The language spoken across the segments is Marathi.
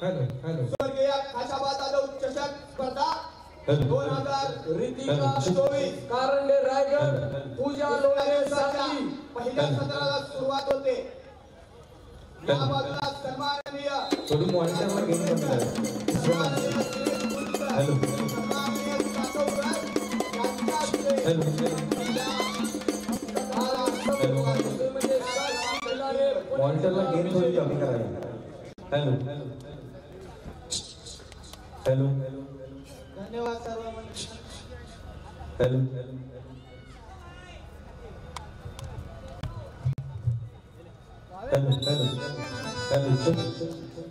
स्वर्गीय खाशाबा जाधव चषक स्पर्धा 2024 कारंडे रायगड पूजा लोणे सांगली पहिल्या सत्राला सुरुवात होते। या बाजूला सन्माननीय थोडी मॉनिटरला गेम करणार मॉनिटरला गेम थोडी कमी करायला। हॅलो हॅलो धन्यवाद सर्व हॅलो हॅलो हॅलो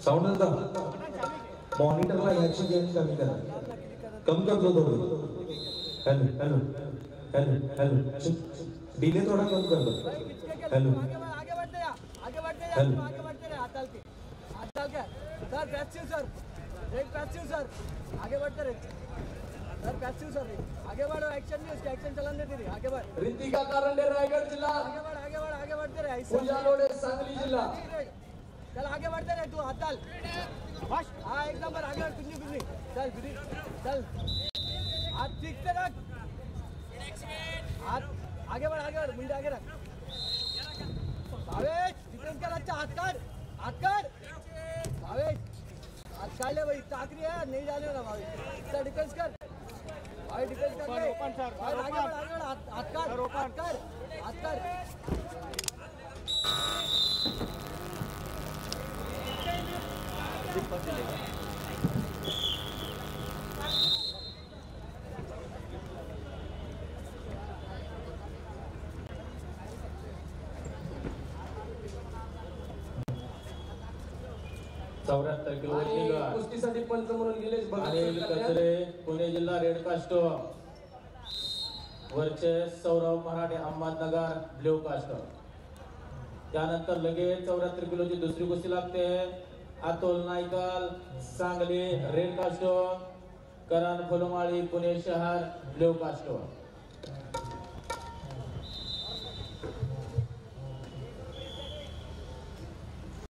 साऊंड आता मॉनिटरला याची गेम कमी करा, कम कर दो थोडं। Hello hello hello hello delay थोड़ा कम कर दो। हेलो आगे बढ़ते हेलो रहे हाथ डाल के सर पैसिव सर एक पैसिव सर आगे बढ़ते रहे सर पैसिव सर आगे बढ़ो एक्शन नहीं उसके एक्शन चलन देती रही आगे बढ़ रितिका कारंडे रायगढ़ जिला आगे बढ़ते रहे पूजा लोणे सांगली जिला चल आगे बढ़ते रहे तू हाथ डाल बस हाँ एक नंबर आगे बढ़ कुछ चल चल हाथ ठीक से रख हाथ आगे बढ़ मुंडे आगे रख भावेश डिफेंस कर अच्छा हाथ काट भावेश हाथ काट ले भाई चाकरी है नहीं जाने ना भावेश सर डिफेंस कर भाई डिफेंस कर ओपन सर आगे बढ़ हाथ काट चौऱ्याहत्तर किलो कुस्तीसाठी पंच म्हणून निलेश अनिल कचरे पुणे जिल्हा रेड कास्ट वरचे सौरभ मराठे अहमदनगर ब्ल्यू कास्ट। त्यानंतर लगेच 74 किलोची दुसरी कुस्ती लागते। अतुल नायकल सांगली रेड कास्ट, करण फुलमाळी पुणे शहर ब्ल्यू कास्ट।